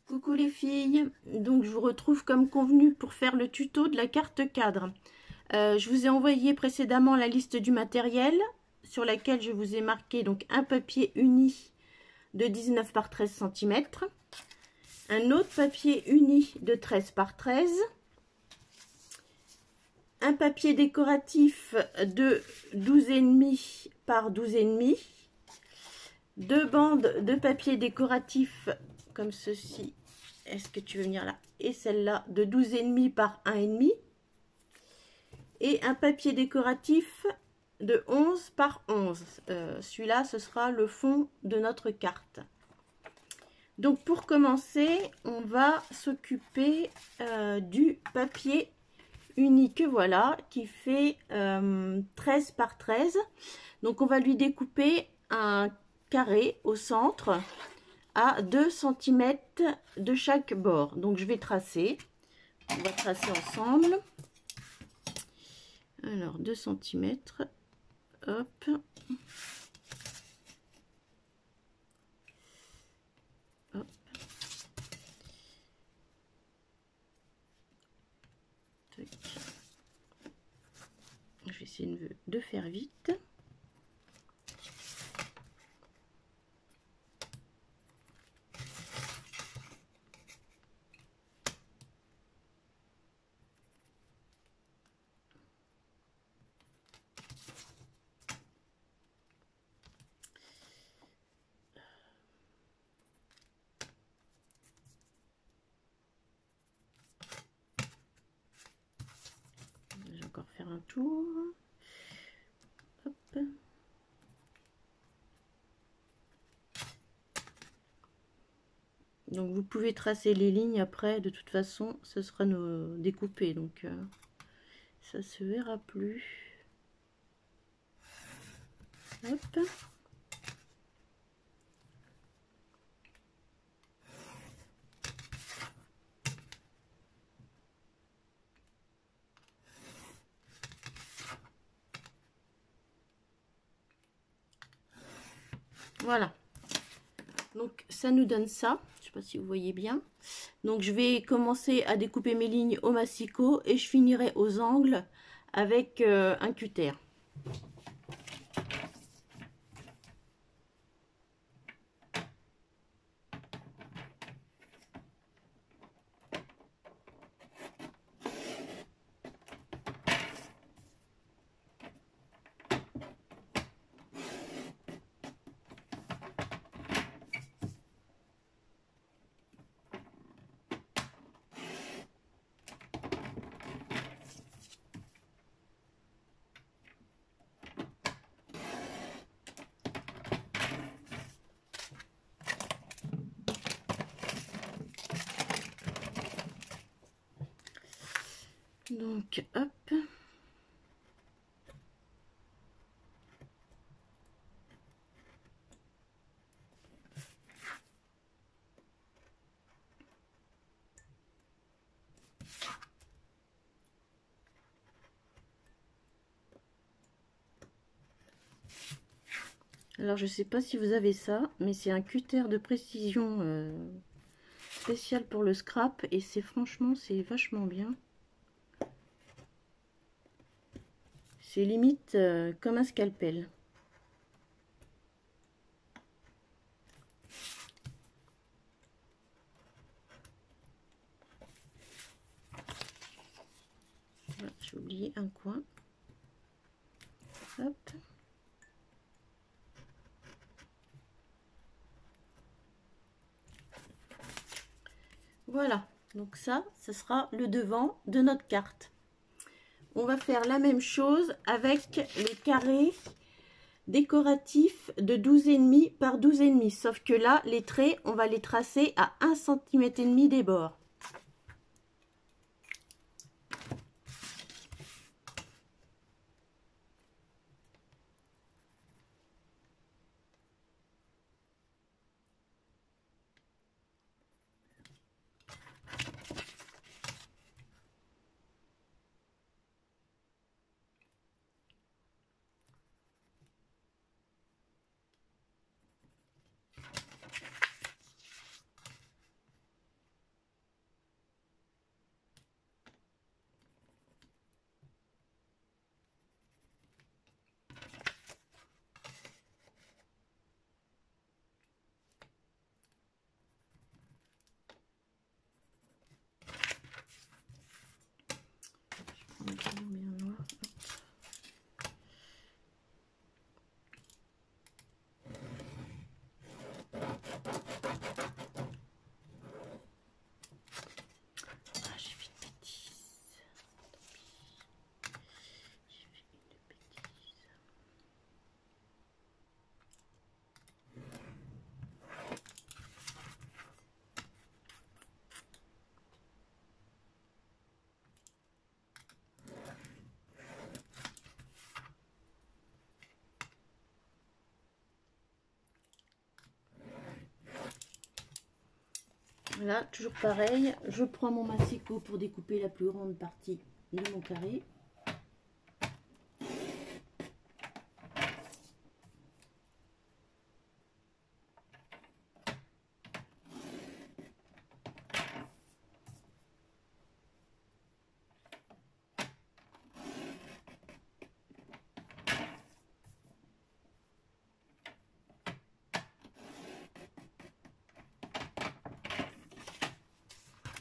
Coucou les filles, donc je vous retrouve comme convenu pour faire le tuto de la carte cadre. Je vous ai envoyé précédemment la liste du matériel sur laquelle je vous ai marqué donc un papier uni de 19 par 13 cm, un autre papier uni de 13 par 13, un papier décoratif de 12,5 par 12,5, deux bandes de papier décoratif comme ceci. Est-ce que tu veux venir là? Et celle-là de 12,5 par 1,5. Et un papier décoratif de 11 par 11. Celui-là, ce sera le fond de notre carte. Donc, pour commencer, on va s'occuper du papier unique, voilà, qui fait 13 par 13. Donc, on va lui découper un carré au centre à 2 cm de chaque bord. Donc je vais tracer. On va tracer ensemble. Alors 2 cm. Hop. Hop. Tac. Je vais essayer de faire vite. Je vais encore faire un tour. Hop. Donc vous pouvez tracer les lignes après, de toute façon ce sera nos découpé, donc ça se verra plus. Hop. Voilà. Donc ça nous donne ça. Je sais pas si vous voyez bien. Donc je vais commencer à découper mes lignes au massicot et je finirai aux angles avec un cutter. Donc hop. Alors je sais pas si vous avez ça, mais c'est un cutter de précision spécial pour le scrap et c'est franchement c'est vachement bien. C'est limite comme un scalpel. Voilà, j'ai oublié un coin. Hop. Voilà, donc ça sera le devant de notre carte. On va faire la même chose avec les carrés décoratifs de 12,5 par 12,5, sauf que là, les traits, on va les tracer à 1,5 cm des bords. Ah, j'ai fait une bêtise. J'ai fait une bêtise. Voilà, toujours pareil, je prends mon massicot pour découper la plus grande partie de mon carré.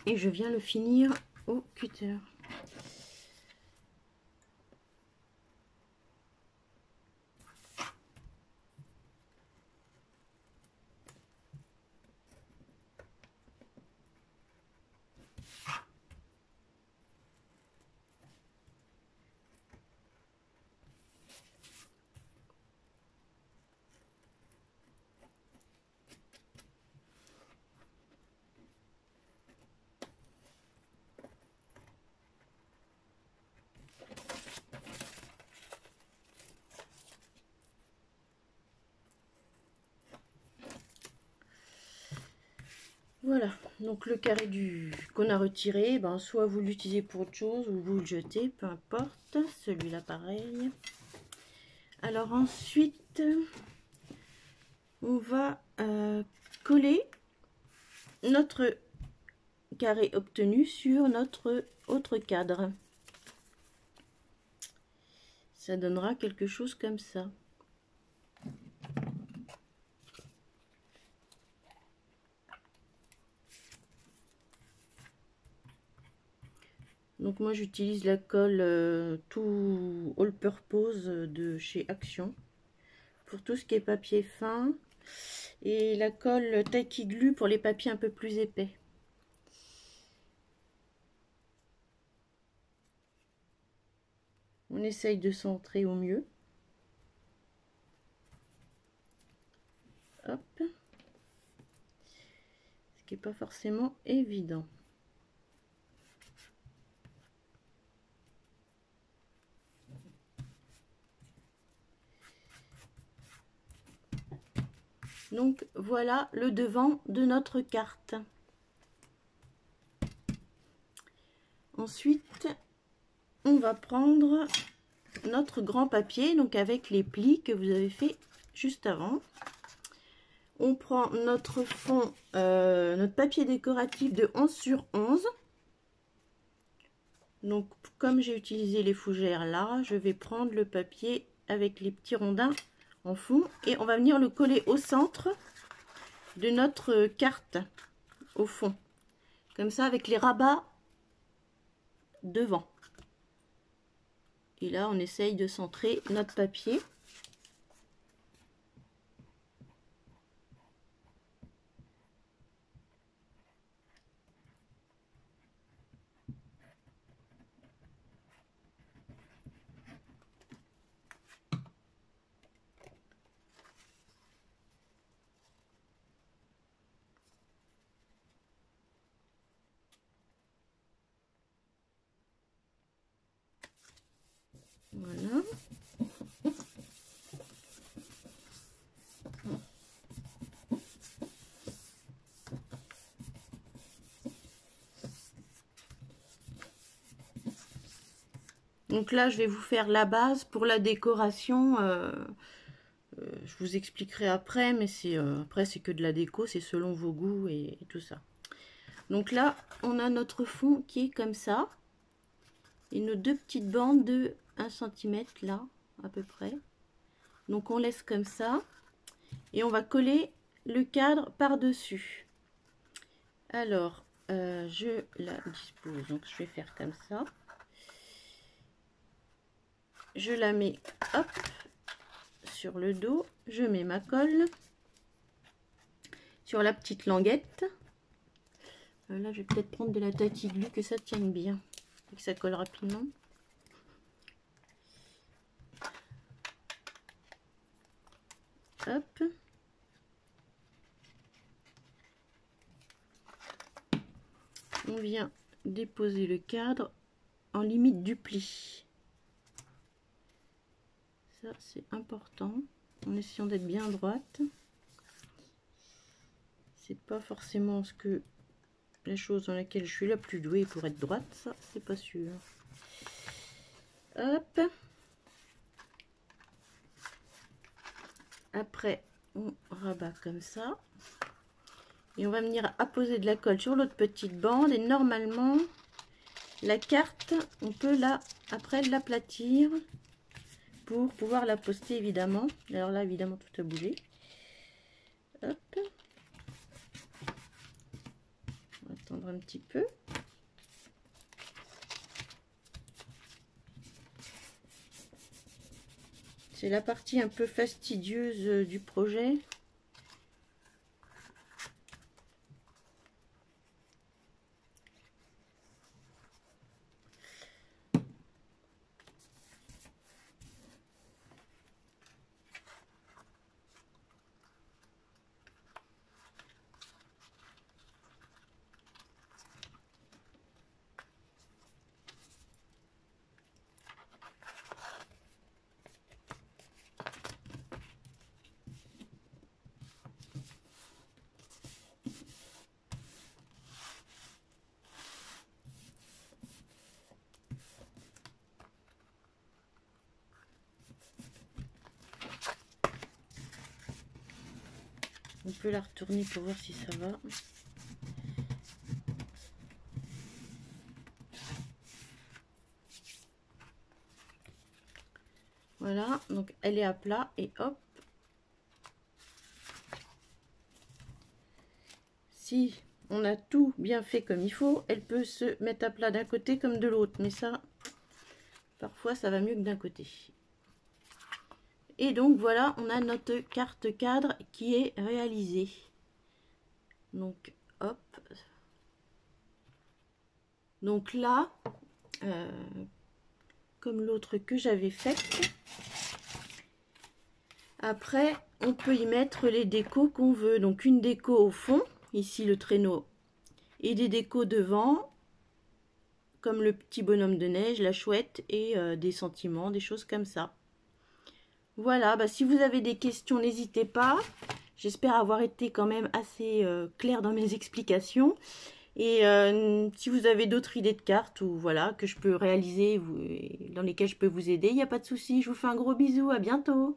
Et je viens le finir au cutter. Voilà, donc le carré qu'on a retiré, ben, soit vous l'utilisez pour autre chose ou vous le jetez, peu importe. Celui-là pareil. Alors ensuite, on va coller notre carré obtenu sur notre autre cadre. Ça donnera quelque chose comme ça. Donc moi j'utilise la colle tout all purpose de chez Action pour tout ce qui est papier fin et la colle Tacky Glue pour les papiers un peu plus épais. On essaye de centrer au mieux. Hop. Ce qui n'est pas forcément évident. Donc voilà le devant de notre carte. Ensuite, on va prendre notre grand papier, donc avec les plis que vous avez fait juste avant. On prend notre fond, notre papier décoratif de 11 sur 11. Donc comme j'ai utilisé les fougères là, je vais prendre le papier avec les petits rondins en fond et on va venir le coller au centre de notre carte, au fond, comme ça avec les rabats devant. Et là on essaye de centrer notre papier. Voilà. Donc là, je vais vous faire la base pour la décoration. Je vous expliquerai après, mais après c'est que de la déco, c'est selon vos goûts et tout ça. Donc là, on a notre fond qui est comme ça. Et nos deux petites bandes de 1 cm là, à peu près. Donc on laisse comme ça. Et on va coller le cadre par-dessus. Alors, je la dispose. Donc je vais faire comme ça. Je la mets, hop, sur le dos. Je mets ma colle. sur la petite languette. Là, je vais peut-être prendre de la Tati Glue que ça tienne bien et que ça colle rapidement. Hop. On vient déposer le cadre en limite du pli. Ça, c'est important. En essayant d'être bien droite. C'est pas forcément la chose dans laquelle je suis la plus douée pour être droite. Ça, c'est pas sûr. Hop. Après, on rabat comme ça. Et on va venir apposer de la colle sur l'autre petite bande. Et normalement, la carte, on peut après l'aplatir pour pouvoir la poster évidemment. Alors là, évidemment, tout a bougé. Hop. On va attendre un petit peu. C'est la partie un peu fastidieuse du projet. On peut la retourner pour voir si ça va. Voilà, donc elle est à plat et hop. Si on a tout bien fait comme il faut, elle peut se mettre à plat d'un côté comme de l'autre. Mais ça, parfois, ça va mieux que d'un côté. Et donc voilà, on a notre carte cadre qui est réalisée. Donc hop. Donc là, comme l'autre que j'avais faite. Après, on peut y mettre les décos qu'on veut. Donc une déco au fond, ici le traîneau, et des décos devant, comme le petit bonhomme de neige, la chouette et des sentiments, des choses comme ça. Voilà, bah, si vous avez des questions, n'hésitez pas. J'espère avoir été quand même assez claire dans mes explications. Et si vous avez d'autres idées de cartes ou voilà que je peux réaliser, dans lesquelles je peux vous aider, il n'y a pas de souci. Je vous fais un gros bisou, à bientôt.